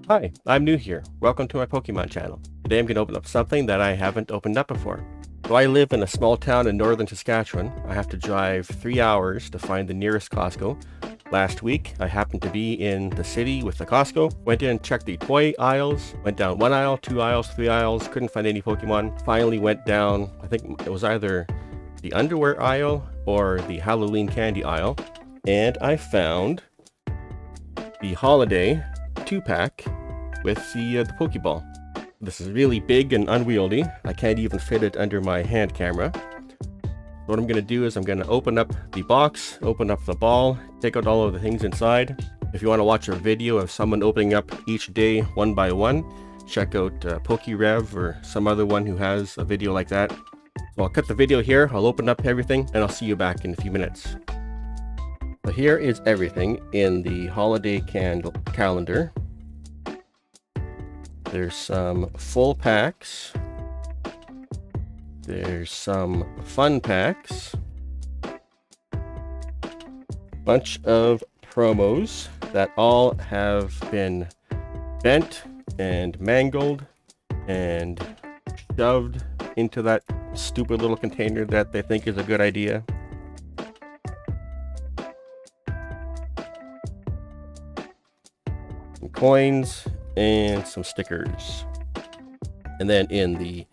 Hi, I'm new here. Welcome to my Pokemon channel. Today I'm going to open up something that I haven't opened up before. So I live in a small town in northern Saskatchewan. I have to drive 3 hours to find the nearest Costco. Last week, I happened to be in the city with the Costco, went in and checked the toy aisles, went down 1 aisle, 2 aisles, 3 aisles, couldn't find any Pokemon. Finally went down, I think it was either the underwear aisle or the Halloween candy aisle, and I found the holiday 2-pack with the Pokeball. This is really big and unwieldy. I can't even fit it under my hand camera. What I'm going to do is I'm going to open up the box, open up the ball, take out all of the things inside. If you want to watch a video of someone opening up each day one by one, check out PokeRev or some other one who has a video like that. So I'll cut the video here, I'll open up everything, and I'll see you back in a few minutes. So here is everything in the holiday calendar. There's some full packs. There's some fun packs. Bunch of promos that all have been bent and mangled and shoved into that stupid little container that they think is a good idea. Some coins and some stickers. And then in the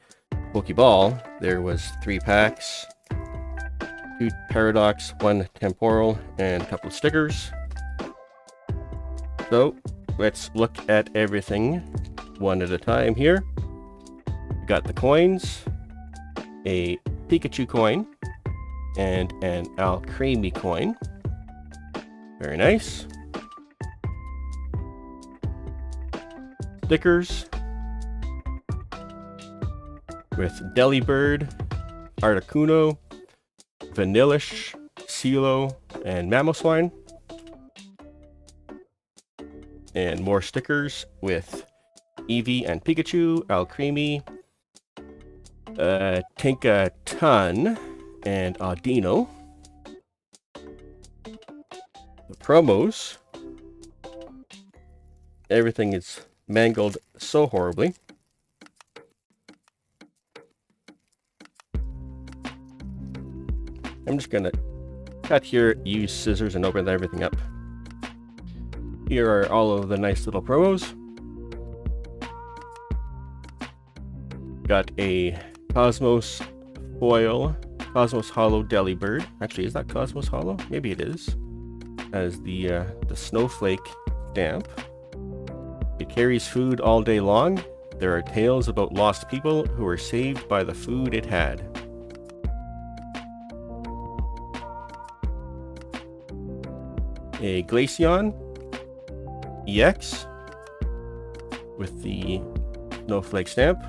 Pokeball, there was 3 packs, 2 Paradox, 1 Temporal, and a couple of stickers. So let's look at everything one at a time here. We got the coins, a Pikachu coin, and an Alcremie coin. Very nice. Stickers with Delibird, Articuno, Vanillish, Silo, and Mamoswine. And more stickers with Eevee and Pikachu, Alcremie, Tinkaton, and Audino. The promos. Everything is mangled so horribly. I'm just gonna cut here, use scissors, and open everything up. Here are all of the nice little promos. Got a Cosmos foil, Cosmos Hollow Delibird. Actually, is that Cosmos Hollow? Maybe it is. As the snowflake stamp. It carries food all day long. There are tales about lost people who were saved by the food it had. A Glaceon EX with the snowflake stamp.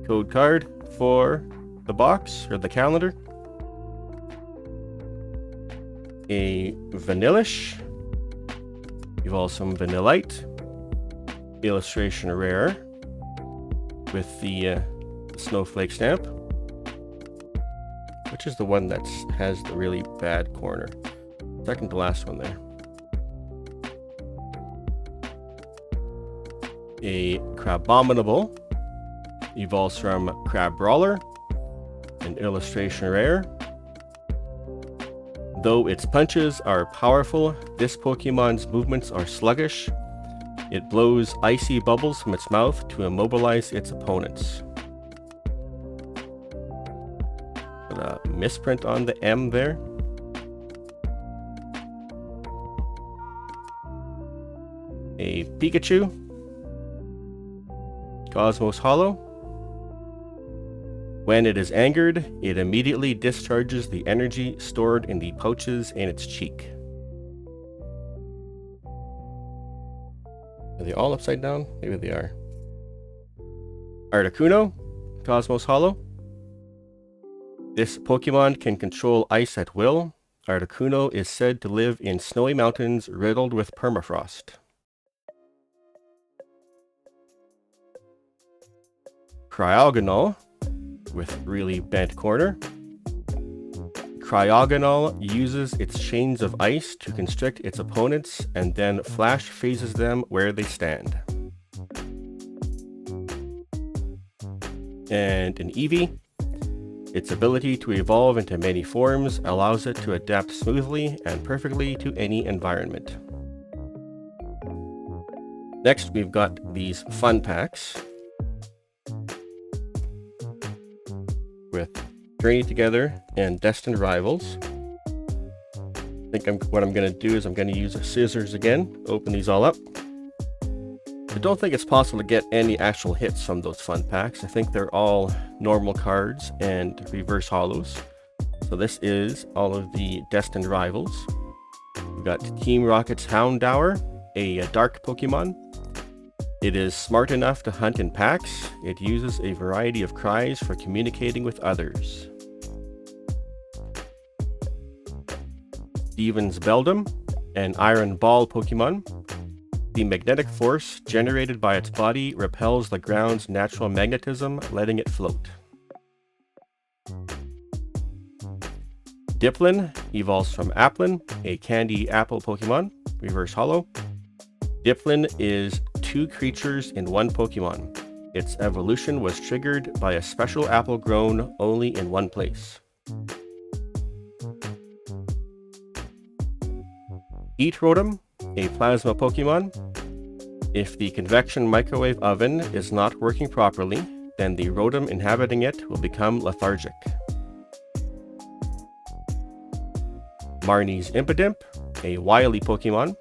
Code card for the box or the calendar. A Vanillish, Evolve some Vanillite, illustration rare with the snowflake stamp, which is the one that has the really bad corner. Second to last one there. A Crabominable, evolves from Crab Brawler, an illustration rare. Though its punches are powerful, this Pokemon's movements are sluggish. It blows icy bubbles from its mouth to immobilize its opponents. Put a misprint on the M there. A Pikachu, Cosmos Hollow. When it is angered, it immediately discharges the energy stored in the pouches in its cheek. Are they all upside down? Maybe they are. Articuno, Cosmos Hollow. This Pokemon can control ice at will. Articuno is said to live in snowy mountains riddled with permafrost. Cryogonal, with really bent corner. Cryogonal uses its chains of ice to constrict its opponents and then flash phases them where they stand. And an Eevee, its ability to evolve into many forms allows it to adapt smoothly and perfectly to any environment. Next, we've got these fun packs with Journey Together and Destined Rivals. I think what I'm going to do is I'm going to use scissors again, open these all up. I don't think it's possible to get any actual hits from those fun packs. I think they're all normal cards and reverse holos. So this is all of the Destined Rivals. We've got Team Rocket's Houndour, a dark Pokemon. It is smart enough to hunt in packs. It uses a variety of cries for communicating with others. Steven's Beldum, an Iron Ball Pokemon. The magnetic force generated by its body repels the ground's natural magnetism, letting it float. Dipplin evolves from Applin, a candy apple Pokemon, reverse holo. Dipplin is 2 creatures in 1 Pokemon. Its evolution was triggered by a special apple grown only in one place. Heat Rotom, a plasma Pokemon. If the convection microwave oven is not working properly, then the Rotom inhabiting it will become lethargic. Marnie's Impidimp, a wily Pokemon.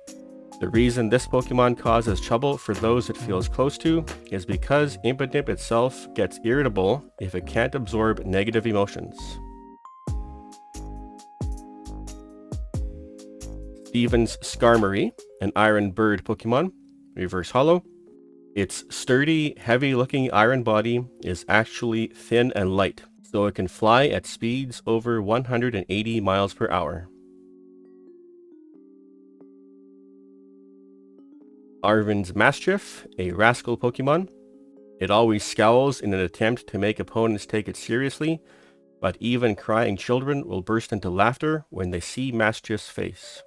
The reason this Pokemon causes trouble for those it feels close to is because Impidimp itself gets irritable if it can't absorb negative emotions. Steven's Skarmory, an Iron Bird Pokemon, reverse holo. Its sturdy, heavy-looking iron body is actually thin and light, so it can fly at speeds over 180 miles per hour. Arven's Mastiff, a rascal Pokemon. It always scowls in an attempt to make opponents take it seriously, but even crying children will burst into laughter when they see Mastiff's face.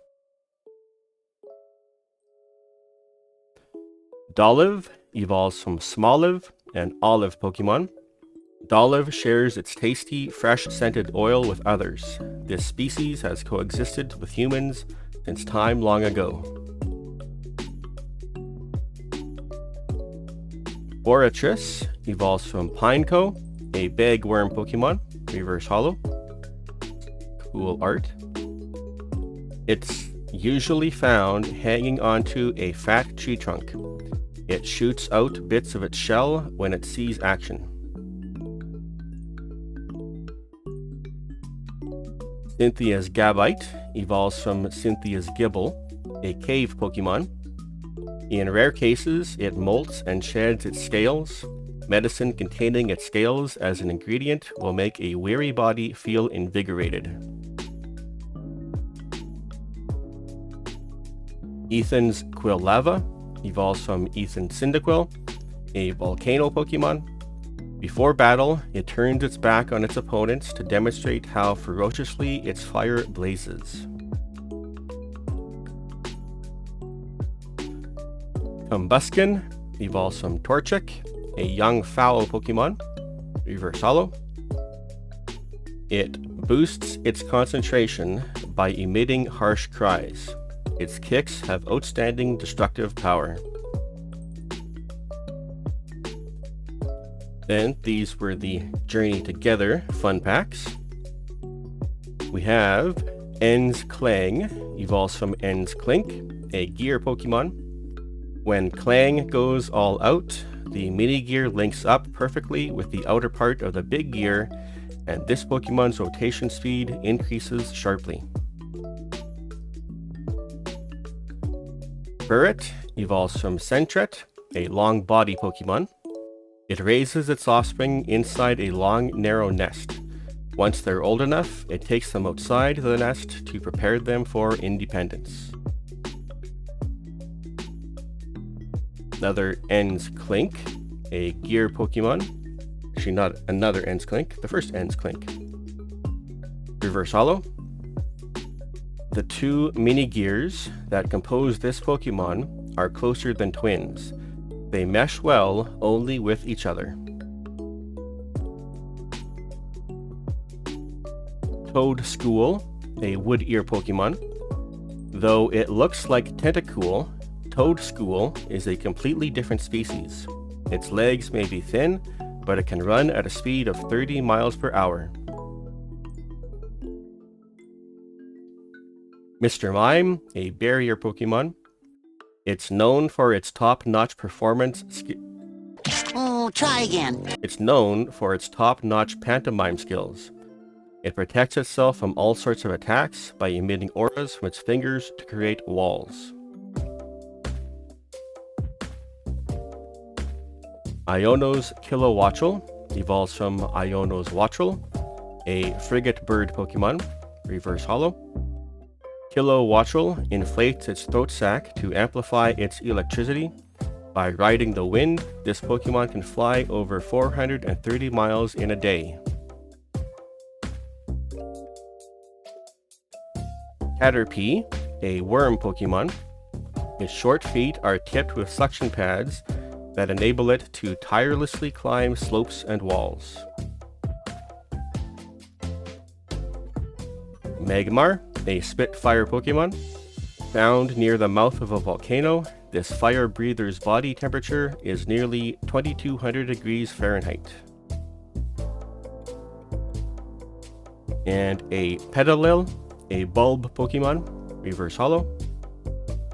Dolliv evolves from Smoliv, an olive Pokemon. Dolliv shares its tasty, fresh-scented oil with others. This species has coexisted with humans since time long ago. Boratris evolves from Pineco, a bagworm Pokemon, reverse holo. Cool art. It's usually found hanging onto a fat tree trunk. It shoots out bits of its shell when it sees action. Cynthia's Gabite evolves from Cynthia's Gibble, a cave Pokemon. In rare cases, it molts and sheds its scales. Medicine containing its scales as an ingredient will make a weary body feel invigorated. Ethan's Quillava evolves from Ethan Cyndaquil, a volcano Pokemon. Before battle, it turns its back on its opponents to demonstrate how ferociously its fire blazes. Combuskin evolves from Torchic, a young fowl Pokemon, reverse holo. It boosts its concentration by emitting harsh cries. Its kicks have outstanding destructive power. Then these were the Journey Together fun packs. We have En's Clang evolves from En's Clink, a gear Pokemon. When Clang goes all out, the mini gear links up perfectly with the outer part of the big gear, and this Pokemon's rotation speed increases sharply. Burret evolves from Sentret, a long body Pokemon. It raises its offspring inside a long, narrow nest. Once they're old enough, it takes them outside the nest to prepare them for independence. Another En's Clink, a gear Pokemon. Actually, not another En's Clink, the first En's Clink. The Reverse Holo. The two mini gears that compose this Pokemon are closer than twins. They mesh well only with each other. Toedscool, a wood ear Pokemon. Though it looks like Tentacool, Toedscool is a completely different species. Its legs may be thin, but it can run at a speed of 30 miles per hour. Mr. Mime, a barrier Pokemon. It's known for its top-notch performance try again. It's known for its top-notch pantomime skills. It protects itself from all sorts of attacks by emitting auras from its fingers to create walls. Iono's Kilowattrel evolves from Iono's Wattrel, a frigate bird Pokemon. Reverse Holo. Kilowattrel inflates its throat sac to amplify its electricity. By riding the wind, this Pokemon can fly over 430 miles in a day. Caterpie, a worm Pokemon. Its short feet are tipped with suction pads that enable it to tirelessly climb slopes and walls. Magmar, a Spitfire Pokemon. Found near the mouth of a volcano, this fire breather's body temperature is nearly 2200 degrees Fahrenheit. And a Petalil, a bulb Pokemon. Reverse Holo.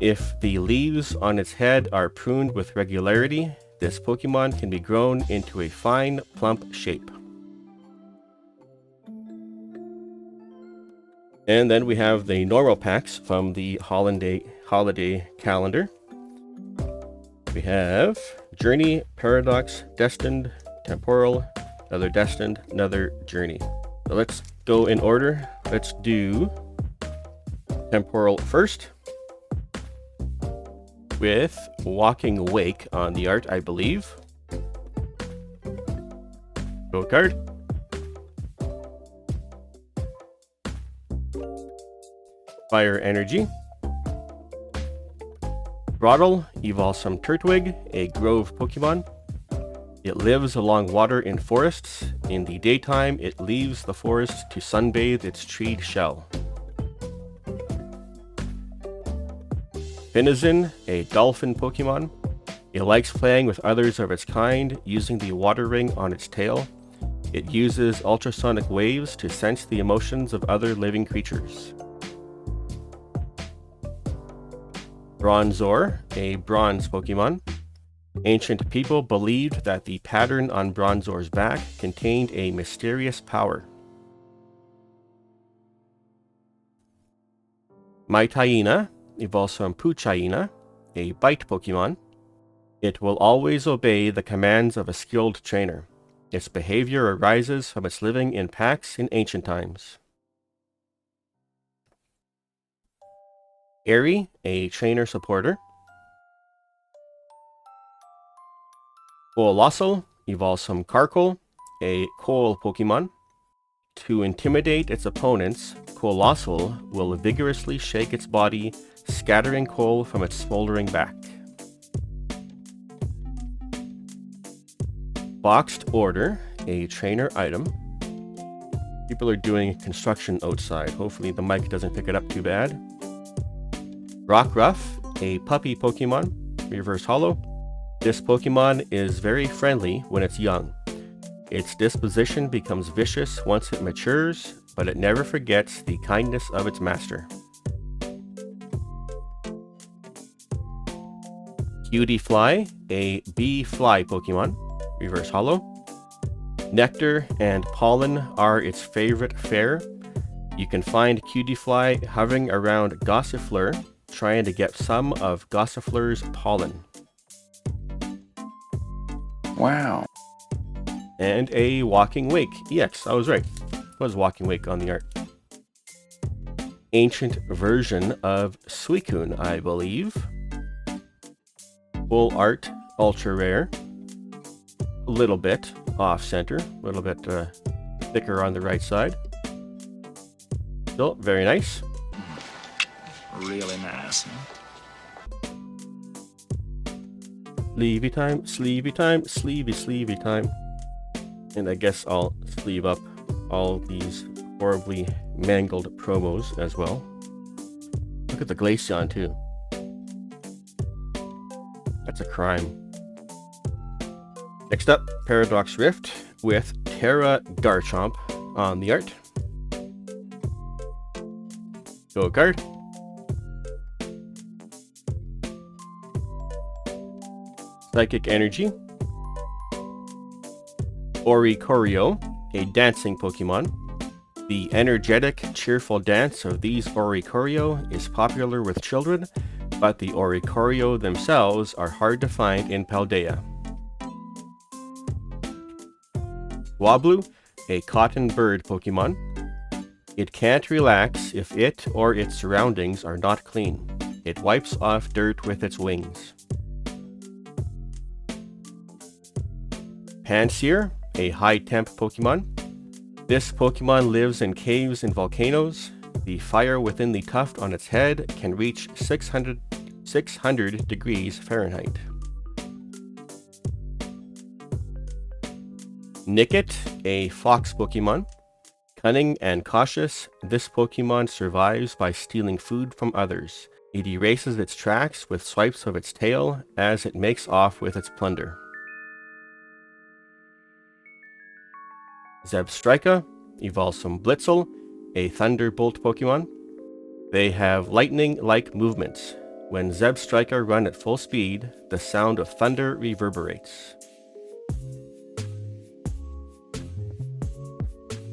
If the leaves on its head are pruned with regularity, this Pokemon can be grown into a fine, plump shape. And then we have the normal packs from the holiday calendar. We have Journey, Paradox, Destined, Temporal, another Destined, another Journey. So let's go in order. Let's do Temporal first, with Walking Wake on the art, I believe. Go card. Fire Energy. Throttle evolves from Turtwig, a grove Pokemon. It lives along water in forests. In the daytime, it leaves the forest to sunbathe its treed shell. Finizen, a dolphin Pokemon. It likes playing with others of its kind, using the water ring on its tail. It uses ultrasonic waves to sense the emotions of other living creatures. Bronzor, a bronze Pokemon. Ancient people believed that the pattern on Bronzor's back contained a mysterious power. Maitaina evolves from Puchaina, a bite Pokemon. It will always obey the commands of a skilled trainer. Its behavior arises from its living in packs in ancient times. Airy, a trainer supporter. Coalossal evolves from Carkol, a coal Pokemon. To intimidate its opponents, Coalossal will vigorously shake its body, scattering coal from its smoldering back. Boxed Order, a trainer item. People are doing construction outside. Hopefully the mic doesn't pick it up too bad. Rockruff, a puppy Pokemon. Reverse Holo. This Pokemon is very friendly when it's young. Its disposition becomes vicious once it matures, but it never forgets the kindness of its master. Cutiefly, a bee fly Pokemon. Reverse Holo. Nectar and pollen are its favorite fare. You can find Cutiefly hovering around Gossifleur, trying to get some of Gossifleur's pollen. Wow. And a Walking Wake. EX, I was right. It was Walking Wake on the art. Ancient version of Suicune, I believe. Full art, ultra rare. A little bit off center, a little bit thicker on the right side. Still very nice. Really nice. Sleevey time, sleevey time, sleevey time. And I guess I'll sleeve up all these horribly mangled promos as well. Look at the Glaceon too. That's a crime. Next up, Paradox Rift with Terra Garchomp on the art. Go card. Psychic Energy. Oricorio, a dancing Pokemon. The energetic, cheerful dance of these Oricorio is popular with children, but the Oricorio themselves are hard to find in Paldea. Swablu, a cotton bird Pokemon. It can't relax if it or its surroundings are not clean. It wipes off dirt with its wings. Pansear, a high-temp Pokemon. This Pokemon lives in caves and volcanoes. The fire within the tuft on its head can reach 600 degrees Fahrenheit. Nickit, a fox Pokemon. Cunning and cautious, this Pokemon survives by stealing food from others. It erases its tracks with swipes of its tail as it makes off with its plunder. Zebstrika evolves from Blitzel, a Thunderbolt Pokemon. They have lightning-like movements. When Zebstrika run at full speed, the sound of thunder reverberates.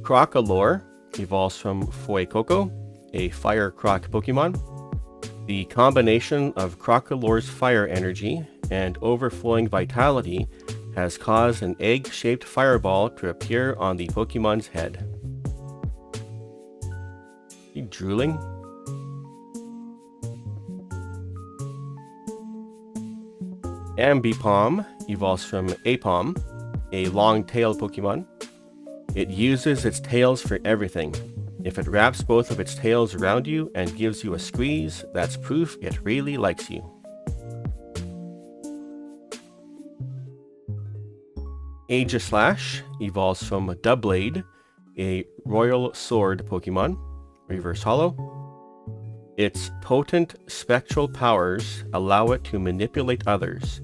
Crocalor evolves from Fuecoco, a Fire Croc Pokemon. The combination of Crocalor's fire energy and overflowing vitality has caused an egg-shaped fireball to appear on the Pokemon's head. You drooling? Ambipom evolves from Apom, a long-tailed Pokemon. It uses its tails for everything. If it wraps both of its tails around you and gives you a squeeze, that's proof it really likes you. Aegislash evolves from Doublade, a Royal Sword Pokemon, Reverse Hollow. Its potent spectral powers allow it to manipulate others.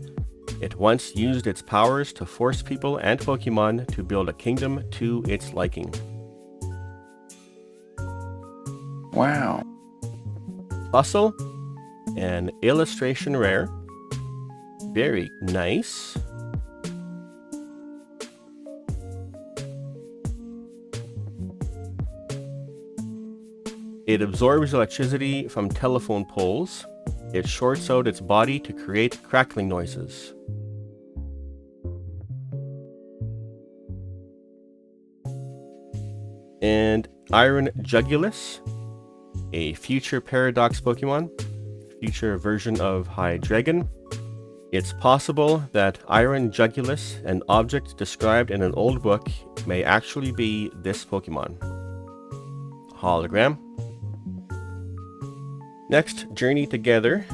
It once used its powers to force people and Pokemon to build a kingdom to its liking. Wow. Fussil, an illustration rare. Very nice. It absorbs electricity from telephone poles. It shorts out its body to create crackling noises. And Iron Jugulus, a future Paradox Pokemon, future version of Hydreigon. It's possible that Iron Jugulus, an object described in an old book, may actually be this Pokemon. Hologram. Next, Journey Together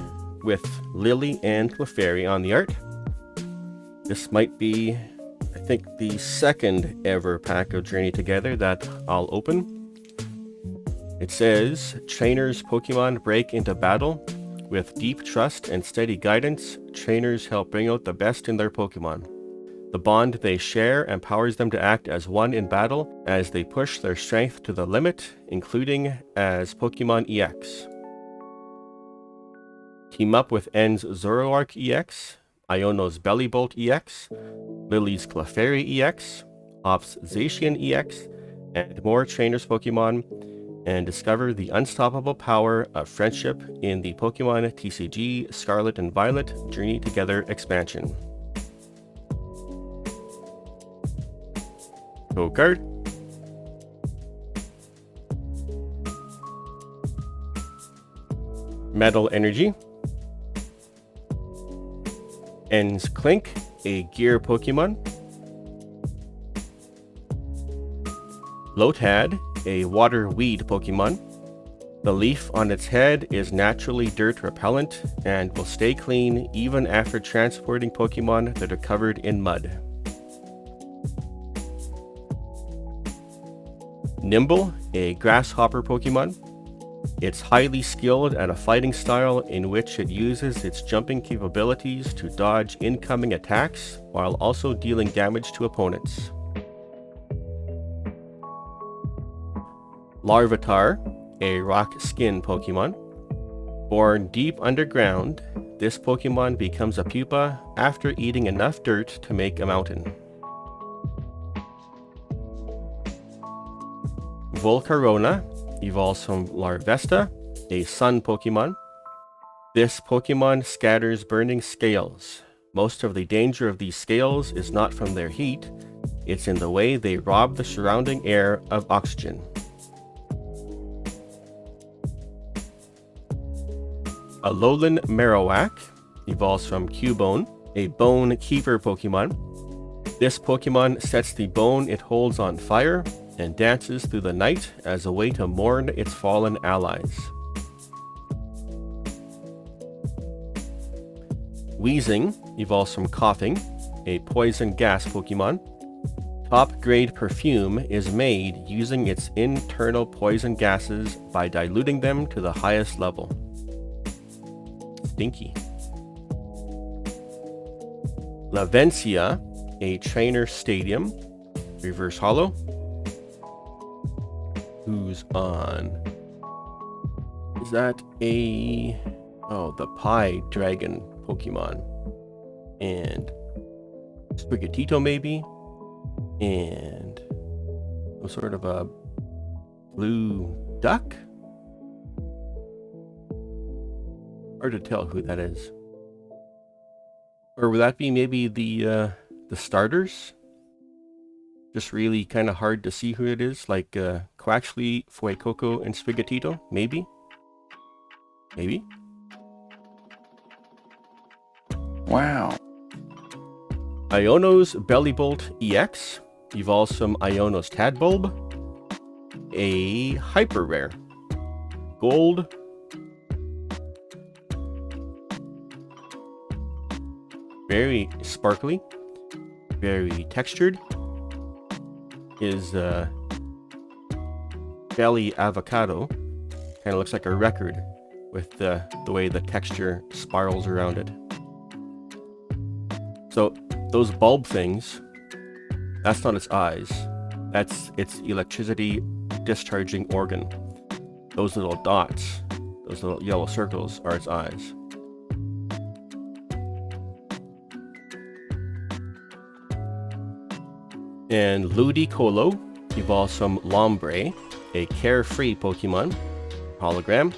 with Lily and Clefairy on the art. This might be, I think, the second ever pack of Journey Together that I'll open. It says, trainers Pokemon break into battle. With deep trust and steady guidance, trainers help bring out the best in their Pokemon. The bond they share empowers them to act as one in battle as they push their strength to the limit, including as Pokemon EX. Team up with N's Zoroark EX, Iono's Bellibolt EX, Lily's Clefairy EX, Op's Zacian EX, and more trainers Pokemon, and discover the unstoppable power of friendship in the Pokemon TCG Scarlet and Violet Journey Together expansion. Go card. Metal Energy. N's Clink, a Gear Pokemon. Lotad, a Water Weed Pokemon. The leaf on its head is naturally dirt repellent and will stay clean even after transporting Pokemon that are covered in mud. Nimble, a grasshopper Pokemon. It's highly skilled at a fighting style in which it uses its jumping capabilities to dodge incoming attacks while also dealing damage to opponents. Larvitar, a rock skin Pokemon. Born deep underground, this Pokemon becomes a pupa after eating enough dirt to make a mountain. Volcarona evolves from Larvesta, a sun Pokemon. This Pokemon scatters burning scales. Most of the danger of these scales is not from their heat, it's in the way they rob the surrounding air of oxygen. Alolan Marowak evolves from Cubone, a bone keeper Pokemon. This Pokemon sets the bone it holds on fire and dances through the night as a way to mourn its fallen allies. Wheezing evolves from Coughing, a poison gas Pokemon. Top grade perfume is made using its internal poison gases by diluting them to the highest level. Stinky. Lavencia, a trainer stadium. Reverse Hollow. Who's on? Is that a... Oh, the Pie Dragon Pokemon. And Sprigatito maybe? And some sort of a blue duck? Hard to tell who that is. Or would that be maybe the starters? Just really kind of hard to see who it is, like Quaxley, Fuecoco, and Sprigatito, maybe? Maybe? Wow. Iono's Bellibolt EX evolves from Iono's Tadbulb, a hyper rare. Gold. Very sparkly, very textured. His belly avocado kind of looks like a record with the way the texture spirals around it. So those bulb things, that's not its eyes. That's its electricity discharging organ. Those little dots, those little yellow circles are its eyes. And Ludicolo evolves from Lombre, a carefree Pokemon. Hologram.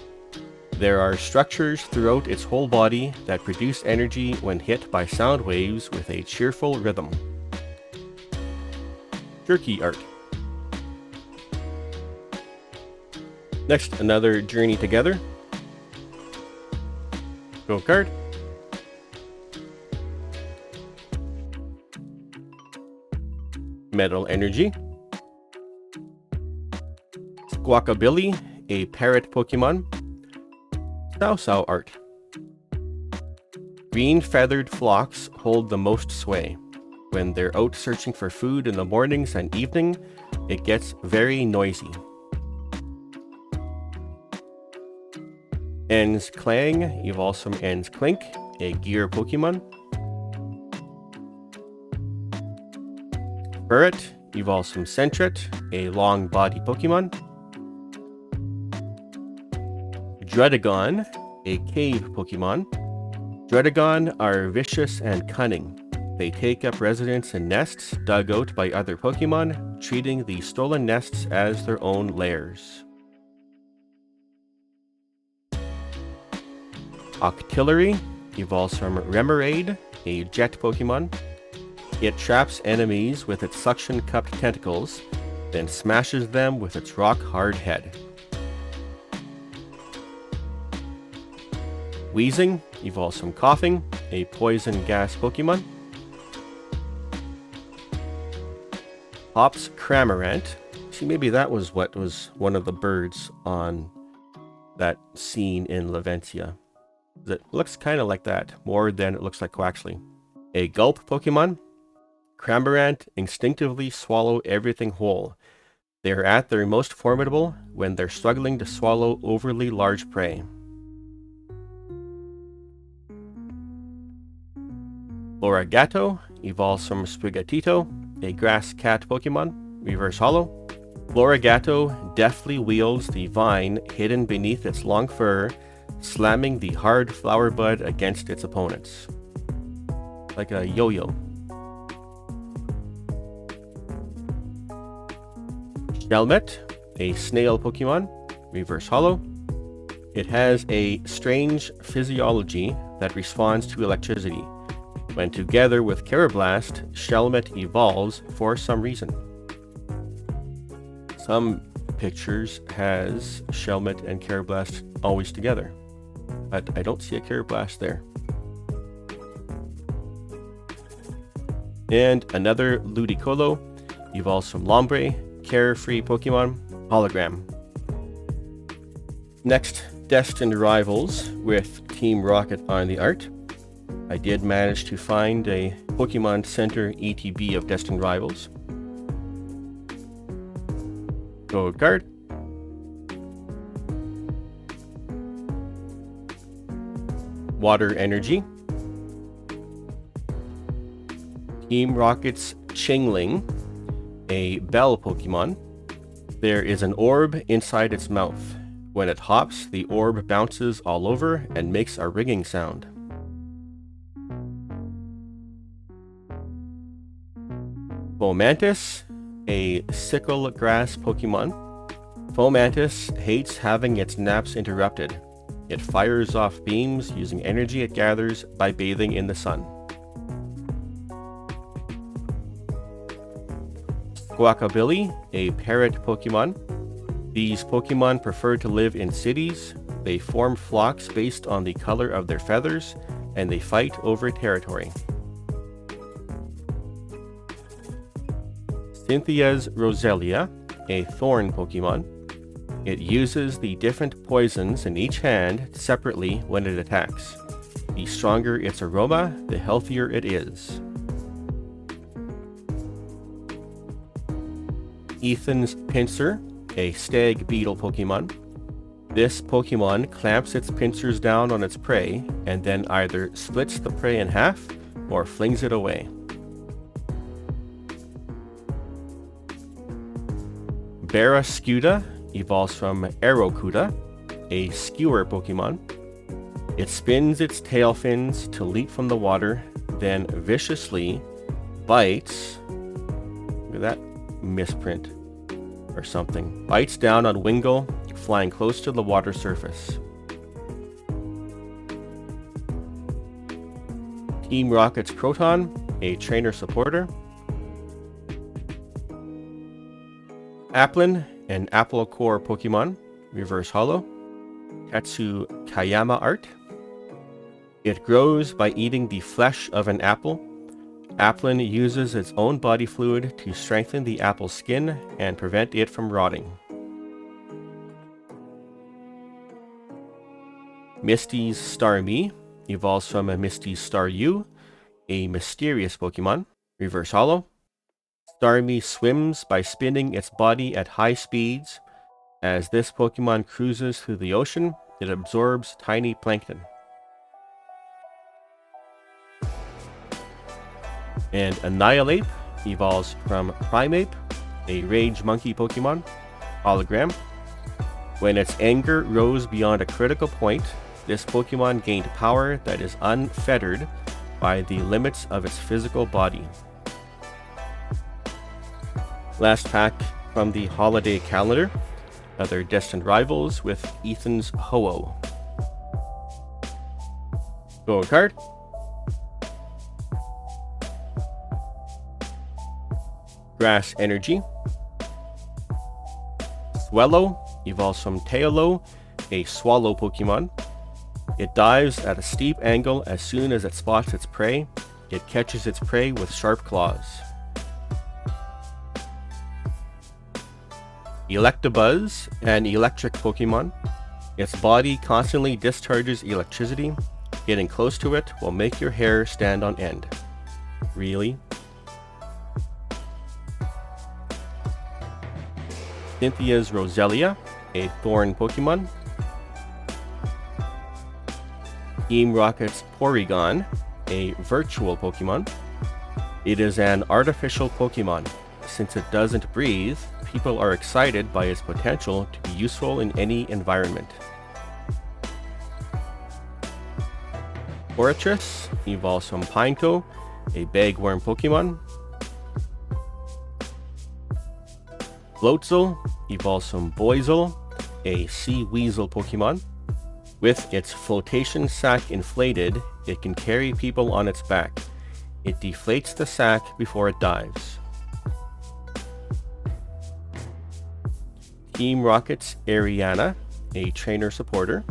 There are structures throughout its whole body that produce energy when hit by sound waves with a cheerful rhythm. Jerky art. Next, another Journey Together. Go card. Metal Energy. Squawkabilly, a parrot Pokemon. Sao art. Green feathered flocks hold the most sway. When they're out searching for food in the mornings and evening, it gets very noisy. Ens Clang evolves from Ens Clink, a gear Pokemon. Burret evolves from Sentret, a long body Pokemon. Dredagon, a cave Pokemon. Dredagon are vicious and cunning. They take up residence in nests dug out by other Pokemon, treating the stolen nests as their own lairs. Octillery evolves from Remoraid, a jet Pokemon. It traps enemies with its suction-cupped tentacles, then smashes them with its rock-hard head. Wheezing evolves from Coughing, a poison gas Pokemon. Hops Cramorant. See, maybe that was what was one of the birds on that scene in Laventia. It looks kind of like that, more than it looks like Quaxley. A gulp Pokemon. Cramorant instinctively swallow everything whole. They are at their most formidable when they're struggling to swallow overly large prey. Floragato evolves from Sprigatito, a grass cat Pokemon, reverse holo. Floragato deftly wields the vine hidden beneath its long fur, slamming the hard flower bud against its opponents. Like a yo-yo. Shelmet, a snail Pokemon, reverse holo. It has a strange physiology that responds to electricity. When together with Carablast, Shelmet evolves for some reason. Some pictures has Shelmet and Carablast always together, but I don't see a Carablast there. And another Ludicolo evolves from Lombre, carefree Pokemon, hologram. Next, Destined Rivals with Team Rocket on the art. I did manage to find a Pokemon Center ETB of Destined Rivals. Gold card. Water Energy. Team Rocket's Chingling, a bell Pokemon. There is an orb inside its mouth. When it hops, the orb bounces all over and makes a ringing sound. Fomantis, a sickle grass Pokemon. Fomantis hates having its naps interrupted. It fires off beams using energy it gathers by bathing in the sun. Squawkabilly, a parrot Pokemon. These Pokemon prefer to live in cities. They form flocks based on the color of their feathers, and they fight over territory. Cynthia's Roselia, a thorn Pokemon. It uses the different poisons in each hand separately when it attacks. The stronger its aroma, the healthier it is. Ethan's Pinsir, a stag beetle Pokemon. This Pokemon clamps its pincers down on its prey and then either splits the prey in half or flings it away. Barraskewda evolves from Aerocuda, a skewer Pokemon. It spins its tail fins to leap from the water, then viciously bites. Look at that misprint or something. Bites down on Wingull, flying close to the water surface. Team Rocket's Proton, a trainer supporter. Applin, an apple core Pokemon, reverse holo. Katsu Kayama art. It grows by eating the flesh of an apple. Applin uses its own body fluid to strengthen the apple's skin and prevent it from rotting. Misty's Starmie evolves from a Misty's Staryu, a mysterious Pokemon, reverse holo. Starmie swims by spinning its body at high speeds. As this Pokemon cruises through the ocean, it absorbs tiny plankton. And Annihilape evolves from Primeape, a Rage Monkey Pokemon, hologram. When its anger rose beyond a critical point, this Pokemon gained power that is unfettered by the limits of its physical body. Last pack from the holiday calendar, other Destined Rivals with Ethan's Ho-Oh. Gold card. Grass Energy. Swellow evolves from Teolo, a swallow Pokemon. It dives at a steep angle as soon as it spots its prey. It catches its prey with sharp claws. Electabuzz, an electric Pokemon. Its body constantly discharges electricity. Getting close to it will make your hair stand on end. Really? Cynthia's Roselia, a thorn Pokemon. Team Rocket's Porygon, a virtual Pokemon. It is an artificial Pokemon. Since it doesn't breathe, people are excited by its potential to be useful in any environment. Fortress evolves from Pineco, a bagworm Pokemon. Floatzel evolves from Boizel, a sea weasel Pokemon. With its flotation sac inflated, it can carry people on its back. It deflates the sac before it dives. Team Rocket's Ariana, a trainer supporter.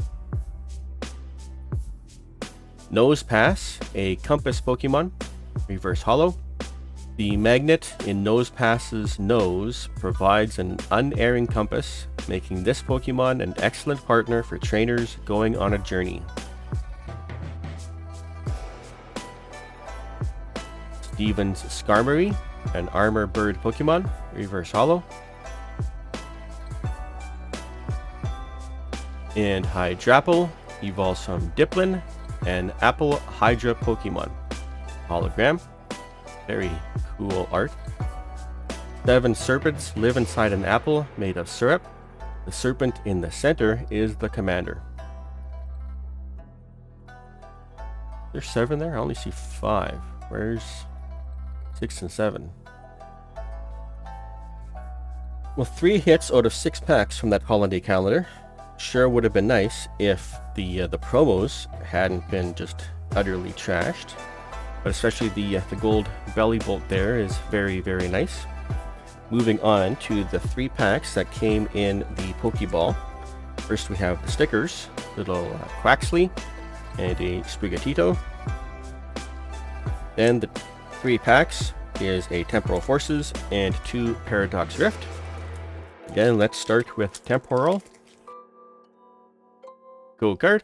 Nosepass, a compass Pokemon, reverse hollow. The magnet in Nosepass's nose provides an unerring compass, making this Pokemon an excellent partner for trainers going on a journey. Steven's Skarmory, an armor bird Pokemon, reverse hollow. And Hydrapple evolves from Diplin, an Apple Hydra Pokemon. Hologram. Very cool art. 7 serpents live inside an apple made of syrup. The serpent in the center is the commander. There's 7 there? I only see 5. Where's 6 and 7? Well, 3 hits out of 6 packs from that holiday calendar. Sure would have been nice if the promos hadn't been just utterly trashed, but especially the gold belly bolt there is very, very nice. Moving on to the 3 packs that came in the Pokeball. First we have the stickers, little Quaxley and a Sprigatito. Then the 3 packs is a Temporal Forces and 2 Paradox Rift. Again, let's start with Temporal. Go card.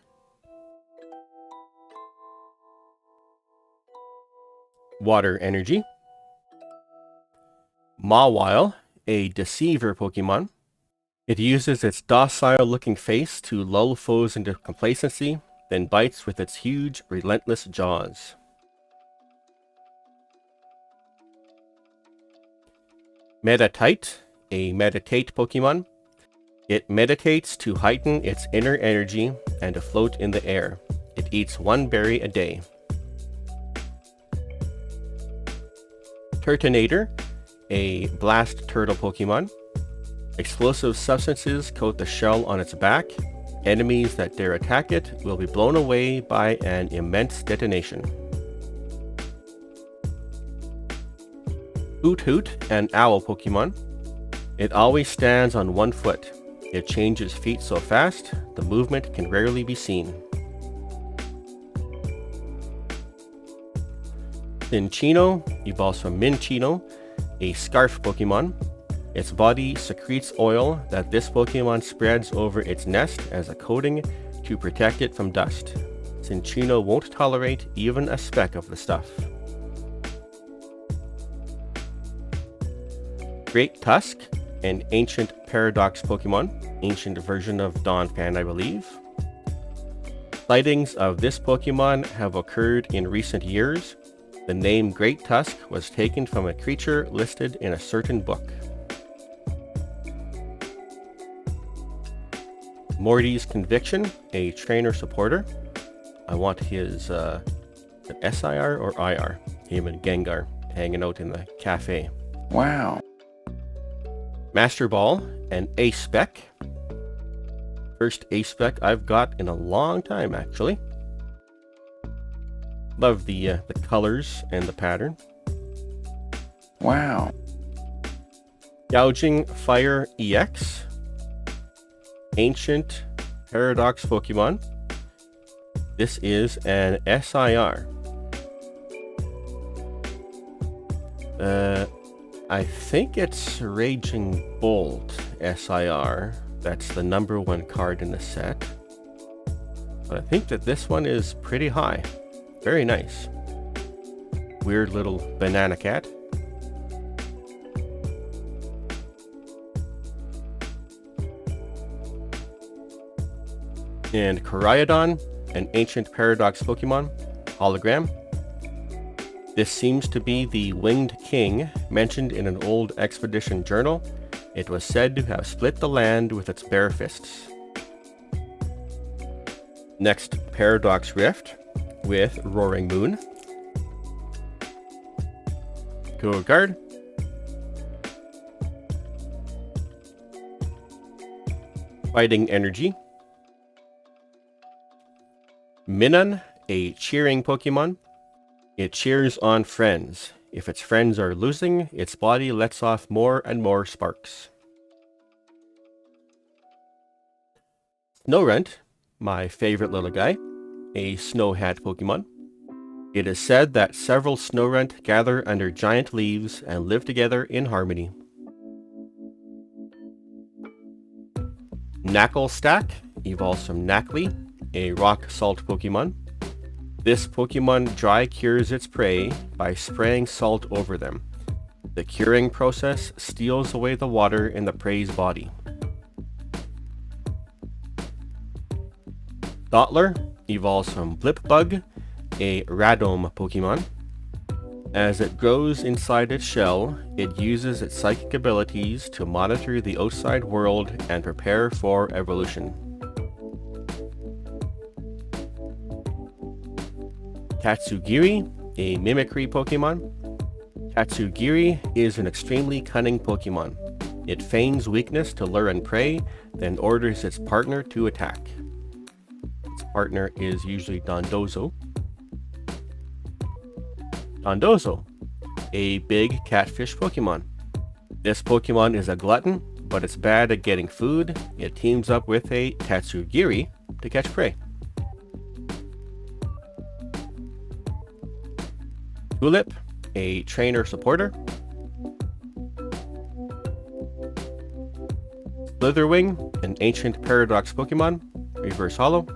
Water Energy. Mawile, a Deceiver Pokemon. It uses its docile-looking face to lull foes into complacency, then bites with its huge, relentless jaws. Meditite, a Meditate Pokemon. It meditates to heighten its inner energy and to float in the air. It eats 1 berry a day. Turtonator, a blast turtle Pokemon. Explosive substances coat the shell on its back. Enemies that dare attack it will be blown away by an immense detonation. Hoot Hoot, an owl Pokemon. It always stands on 1 foot. It changes feet so fast, the movement can rarely be seen. Cinchino evolves from Minchino, a scarf Pokemon. Its body secretes oil that this Pokemon spreads over its nest as a coating to protect it from dust. Cinchino won't tolerate even a speck of the stuff. Great Tusk, an ancient Paradox Pokemon, ancient version of Donphan, I believe. Sightings of this Pokemon have occurred in recent years. The name Great Tusk was taken from a creature listed in a certain book. Morty's Conviction, a trainer supporter. I want his SIR or IR. Him and Gengar hanging out in the cafe. Wow. Master Ball, an A-Spec. First A-Spec I've got in a long time, actually. Love the colors and the pattern. Wow. Gouging Fire EX. Ancient Paradox Pokemon. This is an SIR. I think it's Raging Bolt SIR. That's the #1 card in the set. But I think that this one is pretty high. Very nice. Weird little banana cat. And Koraidon, an ancient Paradox Pokemon, hologram. This seems to be the Winged King mentioned in an old expedition journal. It was said to have split the land with its bare fists. Next, Paradox Rift with Roaring Moon. Go Guard. Fighting Energy. Minun, a cheering Pokemon. It cheers on friends. If its friends are losing, its body lets off more and more sparks. Snorunt, my favorite little guy, a Snow Hat Pokemon. It is said that several Snorunt gather under giant leaves and live together in harmony. Knacklestack evolves from Knackley, a rock salt Pokemon. This Pokemon dry cures its prey by spraying salt over them. The curing process steals away the water in the prey's body. Dottler evolves from Blipbug, a Radome Pokemon. As it grows inside its shell, it uses its psychic abilities to monitor the outside world and prepare for evolution. Tatsugiri, a Mimicry Pokemon. Tatsugiri is an extremely cunning Pokemon. It feigns weakness to lure and prey, then orders its partner to attack. Its partner is usually Dondozo. Dondozo, a big catfish Pokemon. This Pokemon is a glutton, but it's bad at getting food. It teams up with a Tatsugiri to catch prey. Tulip, a trainer supporter. Slitherwing, an ancient Paradox Pokemon, reverse holo.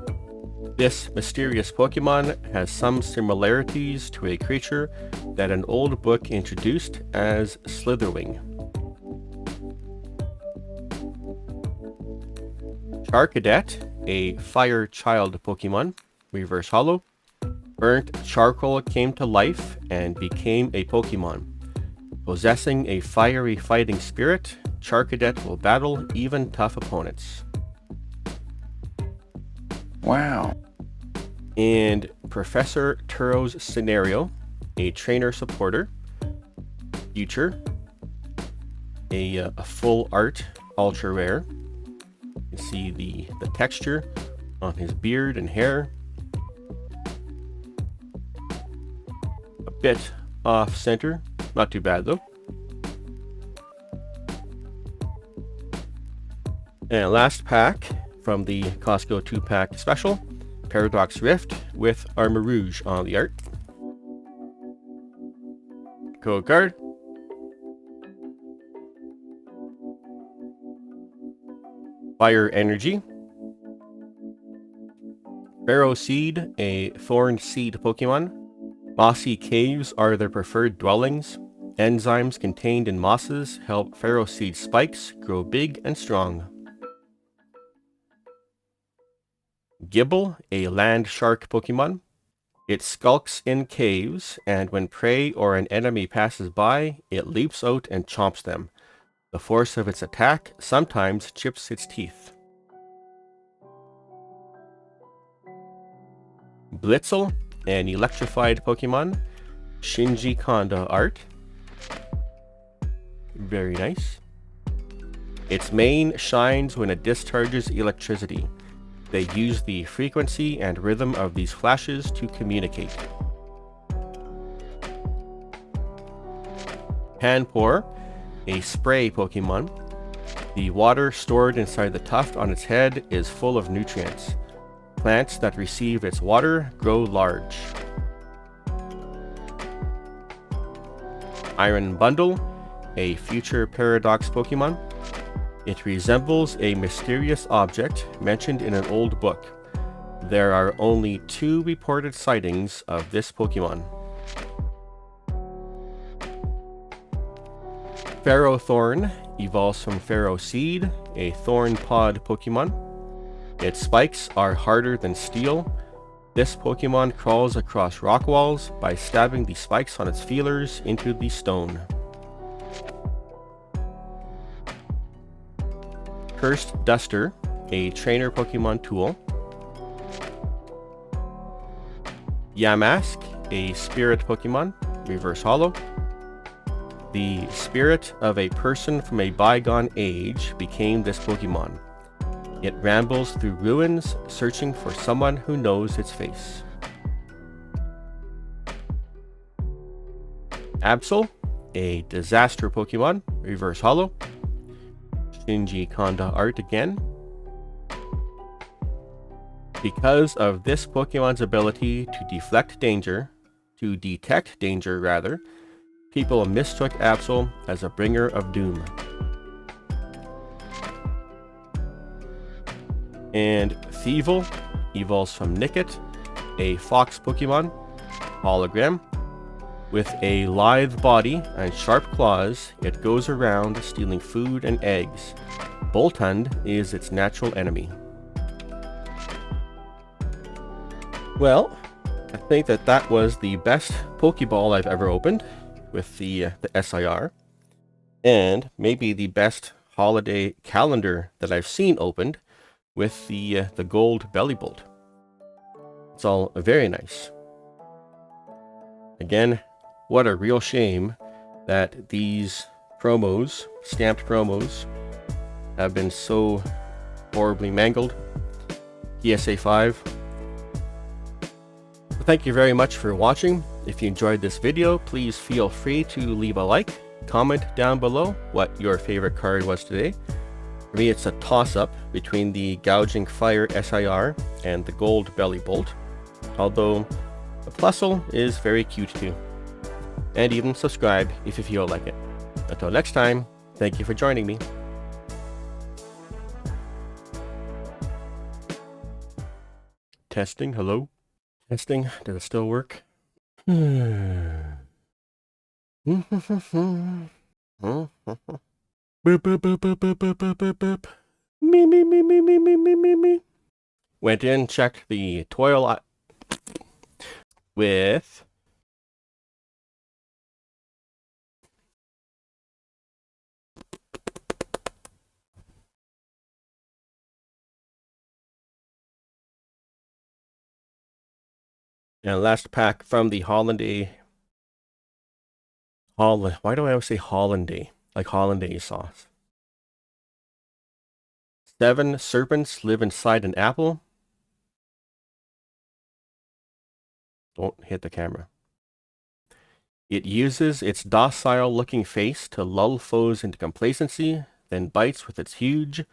This mysterious Pokemon has some similarities to a creature that an old book introduced as Slitherwing. Charcadet, a fire child Pokemon, reverse holo. Burnt charcoal came to life and became a Pokemon. Possessing a fiery fighting spirit, Charcadet will battle even tough opponents. Wow. And Professor Turo's Scenario, a trainer supporter. Future, a full art ultra rare. You can see the texture on his beard and hair. A bit off center, not too bad though. And last pack from the Costco 2-pack special, Paradox Rift with Armor Rouge on the art. Code card. Fire Energy. Pharaoh Seed, a thorn seed Pokemon. Mossy caves are their preferred dwellings. Enzymes contained in mosses help Pharaoh Seed spikes grow big and strong. Gibble, a land shark Pokemon. It skulks in caves, and when prey or an enemy passes by, it leaps out and chomps them. The force of its attack sometimes chips its teeth. Blitzel, an electrified Pokemon. Shinji Kanda art. Very nice. Its mane shines when it discharges electricity. They use the frequency and rhythm of these flashes to communicate. Panpour, a spray Pokemon. The water stored inside the tuft on its head is full of nutrients. Plants that receive its water grow large. Iron Bundle, a future Paradox Pokemon. It resembles a mysterious object mentioned in an old book. There are only 2 reported sightings of this Pokemon. Ferrothorn evolves from Ferroseed, a thorn pod Pokemon. Its spikes are harder than steel. This Pokemon crawls across rock walls by stabbing the spikes on its feelers into the stone. Cursed Duster, a trainer Pokemon tool. Yamask, a spirit Pokemon, reverse holo. The spirit of a person from a bygone age became this Pokemon. It rambles through ruins, searching for someone who knows its face. Absol, a disaster Pokemon, reverse holo. Shinji Kanda art again. Because of this Pokemon's ability to detect danger, people mistook Absol as a bringer of doom. And Thievul evolves from Nickit, a fox Pokemon, hologram. With a lithe body and sharp claws, it goes around stealing food and eggs. Boltund is its natural enemy. Well, I think that was the best Pokeball I've ever opened with the SIR, and maybe the best holiday calendar that I've seen opened with the gold belly bolt. It's all very nice. Again, what a real shame that these promos, stamped promos, have been so horribly mangled. PSA 5. So thank you very much for watching. If you enjoyed this video, please feel free to leave a like, comment down below what your favorite card was today. For me, it's a toss-up between the Gouging Fire SIR and the Gold Belly Bolt, although the Plusle is very cute too. And even subscribe if you feel like it. Until next time, thank you for joining me. Testing, hello? Testing, does it still work? Boop, boop, boop, boop, boop, boop, boop, boop, boop. Me. Went in, checked the toilet with... And last pack from the Hollandaise. Why do I always say Hollandaise? Like Hollandaise sauce. 7 serpents live inside an apple. Don't hit the camera. It uses its docile-looking face to lull foes into complacency, then bites with its huge...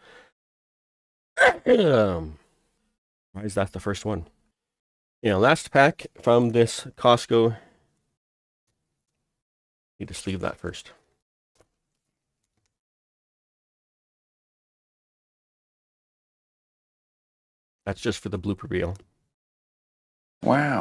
Why is that the first one? Last pack from this Costco. Need to sleeve that first. That's just for the blooper reel. Wow.